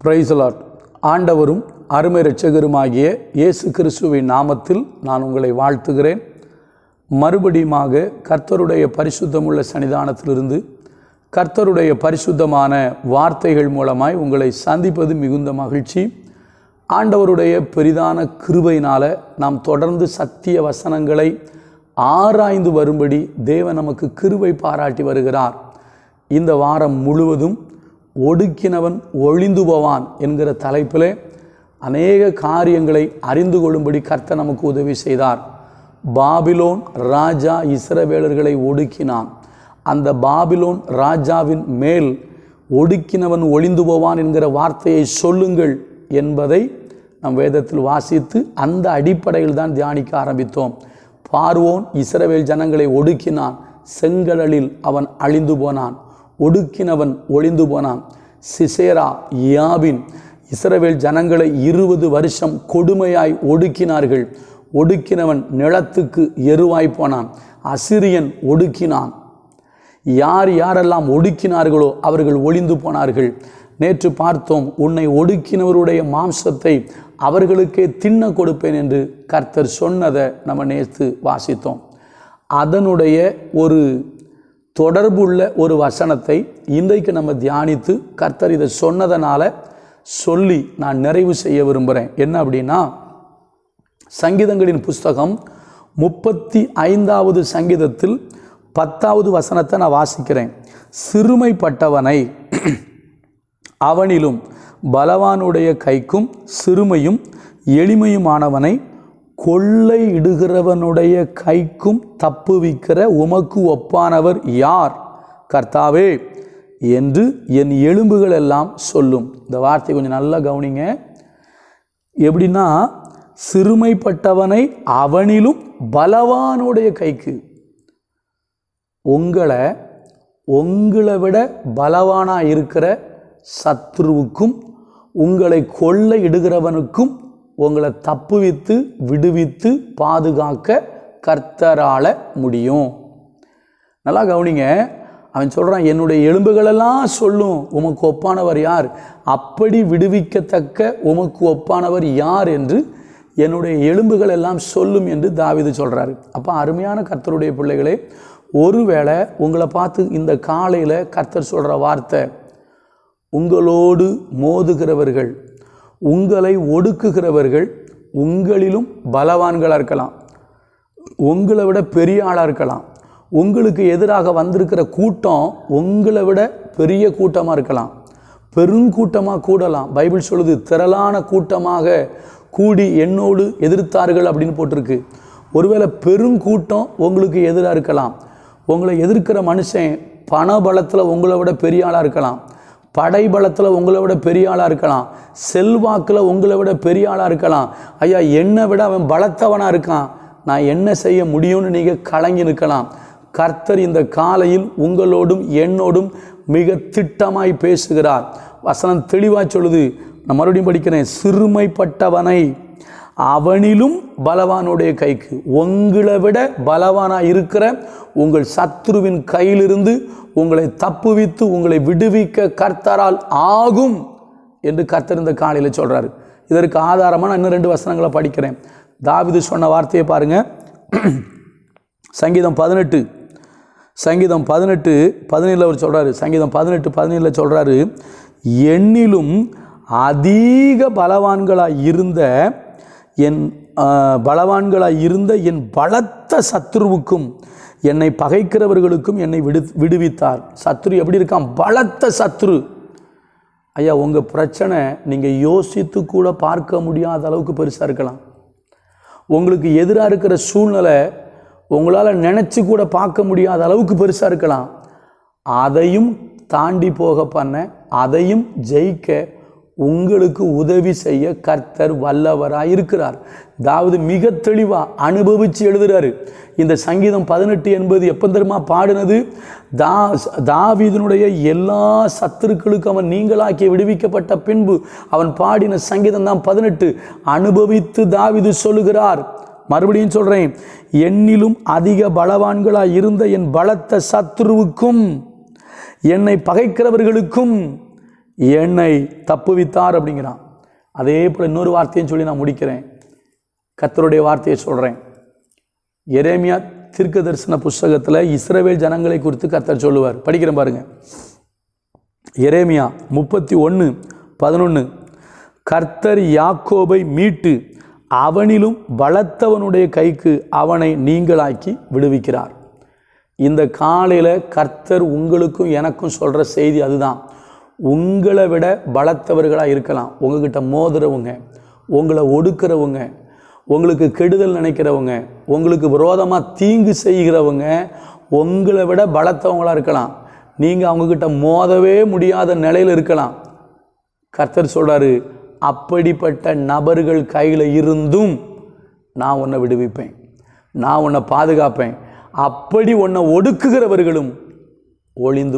Praise the Lord. ஆண்டவரும் அருமை இரட்சகருமாகிய இயேசு கிறிஸ்துவின் நாமத்தில் நான் உங்களை வாழ்த்துகிறேன். மறுபடியுமாக கர்த்தருடைய பரிசுத்தமுள்ள சன்னிதானத்திலிருந்து கர்த்தருடைய பரிசுத்தமான வார்த்தைகள் மூலமாய் உங்களை சந்திப்பது மிகுந்த மகிழ்ச்சி. ஆண்டவருடைய பெரிதான கிருபையினால் நாம் தொடர்ந்து சத்திய வசனங்களை ஆராய்ந்து வரும்படி தேவன் நமக்கு கிருபை பாராட்டி வருகிறார். இந்த வாரம் முழுவதும் ஒடுக்கினவன் ஒழிந்து போவான் என்கிற தலைப்பிலே அநேக காரியங்களை அறிந்து கொள்ளும்படி கர்த்தர் நமக்கு உதவி செய்தார். பாபிலோன் ராஜா இஸ்ரவேலர்களை ஒடுக்கினான். அந்த பாபிலோன் ராஜாவின் மேல் ஒடுக்கினவன் ஒழிந்து போவான் என்கிற வார்த்தையை சொல்லுங்கள் என்பதை நம் வேதத்தில் வாசித்து அந்த அடிப்படையில் தான் தியானிக்க ஆரம்பித்தோம். பார்வோன் இஸ்ரவேல் ஜனங்களை ஒடுக்கினான், செங்கடலில் அவன் அழிந்து போனான். ஒடுக்கினவன் ஒழிந்து போனான். சிசேரா யாபின் இஸ்ரவேல் ஜனங்களை 20 வருஷம் கொடுமையாய் ஒடுக்கினார்கள். ஒடுக்கினவன் நிலத்துக்கு எருவாய் போனான். அசிரியன் ஒடுக்கினான். யாரெல்லாம் ஒடுக்கினார்களோ அவர்கள் ஒழிந்து போனார்கள். நேற்று பார்த்தோம், உன்னை ஒடுக்கினவருடைய மாம்சத்தை அவர்களுக்கே தின்ன கொடுப்பேன் என்று கர்த்தர் சொன்னதை நம்ம நேற்று வாசித்தோம். அதனுடைய ஒரு தொடர்புள்ள ஒரு வசனத்தை இன்றைக்கு நம்ம தியானித்து கர்த்தர் இதை சொன்னதனால சொல்லி நான் நிறைவு செய்ய விரும்புகிறேன். என்ன அப்படின்னா, சங்கீதங்களின் புஸ்தகம் 35வது சங்கீதத்தில் 10வது வசனத்தை நான் வாசிக்கிறேன். சிறுமைப்பட்டவனை அவனிலும் பலவானுடைய கைக்கும் சிறுமையும் எளிமையுமானவனை கொள்ளையிடுகிறவனுடைய கைக்கும் தப்புவிக்கிற உமக்கு ஒப்பானவர் யார் கர்த்தாவே என்று என் எலும்புகள் எல்லாம் சொல்லும். இந்த வார்த்தை கொஞ்சம் நல்லா கவனிங்க. எப்படின்னா, சிறுமைப்பட்டவனை அவனிலும் பலவானுடைய கைக்கு, உங்களை விட பலவானா இருக்கிற சத்ருவுக்கும் உங்களை கொள்ளையிடுகிறவனுக்கும் உங்களை தப்புவித்து விடுவித்து பாதுகாக்க கர்த்தரால முடியும். நல்லா கவனிங்க. அவன் சொல்கிறான், என்னுடைய எலும்புகளெல்லாம் சொல்லும் உமக்கு ஒப்பானவர் யார், அப்படி விடுவிக்கத்தக்க உமக்கு ஒப்பானவர் யார் என்று என்னுடைய எலும்புகள் எல்லாம் சொல்லும் என்று தாவீது சொல்கிறாரு. அப்போ அருமையான கர்த்தருடைய பிள்ளைகளே, ஒருவேளை உங்களை பார்த்து இந்த காலையில் கர்த்தர் சொல்கிற வார்த்தை, உங்களோடு மோதுகிறவர்கள், உங்களை ஒடுக்குகிறவர்கள் உங்களிலும் பலவான்களாக இருக்கலாம், உங்களை விட பெரிய ஆளாக இருக்கலாம். உங்களுக்கு எதிராக வந்திருக்கிற கூட்டம் உங்களை விட பெரிய கூட்டமாக இருக்கலாம், பெருங்கூட்டமாக கூடலாம். பைபிள் சொல்லுது, திரளான கூட்டமாக கூடி என்னோடு எதிர்த்தார்கள் அப்படின்னு போட்டிருக்கு. ஒருவேளை பெருங்கூட்டம் உங்களுக்கு எதிராக இருக்கலாம். உங்களை எதிர்க்கிற மனுஷன் பண பலத்தில் உங்களை விட பெரிய ஆளாக இருக்கலாம், படை பலத்தில் உங்களை விட பெரிய ஆளாக இருக்கலாம், செல்வாக்கில் உங்களை விட பெரிய ஆளாக இருக்கலாம். ஐயா, என்னை விட அவன் பலத்தவனாக இருக்கான், நான் என்ன செய்ய முடியும்னு நீங்கள் கலங்கி நிற்கலாம். கர்த்தர் இந்த காலையில் உங்களோடும் என்னோடும் மிக திட்டமாய் பேசுகிறார். வசனம் தெளிவாக சொல்லுது. நான் மறுபடியும் படிக்கிறேன். சிறுமைப்பட்டவனை அவனிலும் பலவானுடைய கைக்கு, உங்களை விட பலவானாக இருக்கிற உங்கள் சத்ருவின் கையிலிருந்து உங்களை தப்புவித்து உங்களை விடுவிக்க கர்த்தரால் ஆகும் என்று கர்த்தர் இந்த காலையில் சொல்கிறாரு. இதற்கு ஆதாரமாக நான் இன்னும் 2 வசனங்களை படிக்கிறேன். தாவீது சொன்ன வார்த்தையை பாருங்க. சங்கீதம் 18:17 அவர் சொல்கிறாரு. சங்கீதம் 18:17 சொல்கிறாரு, என்னிலும் அதிக பலவான்களாக இருந்த என் பலத்த சத்ருவுக்கும் என்னை பகைக்கிறவர்களுக்கும் என்னை விடுவித்தார். சத்ரு எப்படி இருக்கான்? பலத்த சத்ரு. ஐயா, உங்கள் பிரச்சனை நீங்கள் யோசித்து கூட பார்க்க முடியாத அளவுக்கு பெருசாக இருக்கலாம். உங்களுக்கு எதிராக இருக்கிற சூழ்நிலை உங்களால் நினச்சி கூட பார்க்க முடியாத அளவுக்கு பெருசாக இருக்கலாம். அதையும் தாண்டி போக பண்ண, அதையும் ஜெயிக்க உங்களுக்கு உதவி செய்ய கர்த்தர் வல்லவராக இருக்கிறார். தாவீது மிக தெளிவாக அனுபவித்து எழுதுகிறாரு. இந்த சங்கீதம் 18 என்பது எப்போ தெரியுமா பாடினது? தாவீதினுடைய எல்லா சத்துருக்களுக்கும் அவன் நீங்களாக்கி விடுவிக்கப்பட்ட பின்பு அவன் பாடின சங்கீதம் தான் 18. அனுபவித்து தாவீது சொல்லுகிறார். மறுபடியும் சொல்கிறேன், என்னிலும் அதிக பலவான்களாக இருந்த என் பலத்த சத்ருவுக்கும் என்னை பகைக்கிறவர்களுக்கும் என்னை தப்புவித்தார் அப்படிங்கிறான். அதே போல் இன்னொரு வார்த்தையும் சொல்லி நான் முடிக்கிறேன். கர்த்தருடைய வார்த்தையை சொல்கிறேன். எரேமியா தீர்க்க தரிசன புஸ்தகத்தில் இஸ்ரவேல் ஜனங்களை குறித்து கர்த்தர் சொல்லுவார். படிக்கிறேன் பாருங்க. எரேமியா 31:11. கர்த்தர் யாக்கோபை மீட்டு அவனிலும் பலத்தவனுடைய கைக்கு அவனை நீங்களாக்கி விடுவிக்கிறார். இந்த காலையில் கர்த்தர் உங்களுக்கும் எனக்கும் சொல்கிற செய்தி அதுதான். உங்களை விட பலத்தவர்களாக இருக்கலாம். உங்ககிட்ட மோதுறவங்க, உங்களை ஒடுக்கிறவங்க, உங்களுக்கு கெடுதல் நினைக்கிறவங்க, உங்களுக்கு விரோதமாக தீங்கு செய்கிறவங்க உங்களை விட பலத்தவங்களாக இருக்கலாம். நீங்கள் அவங்கக்கிட்ட மோதவே முடியாத நிலையில் இருக்கலாம். கர்த்தர் சொல்கிறாரு, அப்படிப்பட்ட நபர்கள் கையில் இருந்தும் நான் உன்னை விடுவிப்பேன், நான் உன்னை பாதுகாப்பேன். அப்படி உன்னை ஒடுக்குகிறவர்களும் ஒளிந்து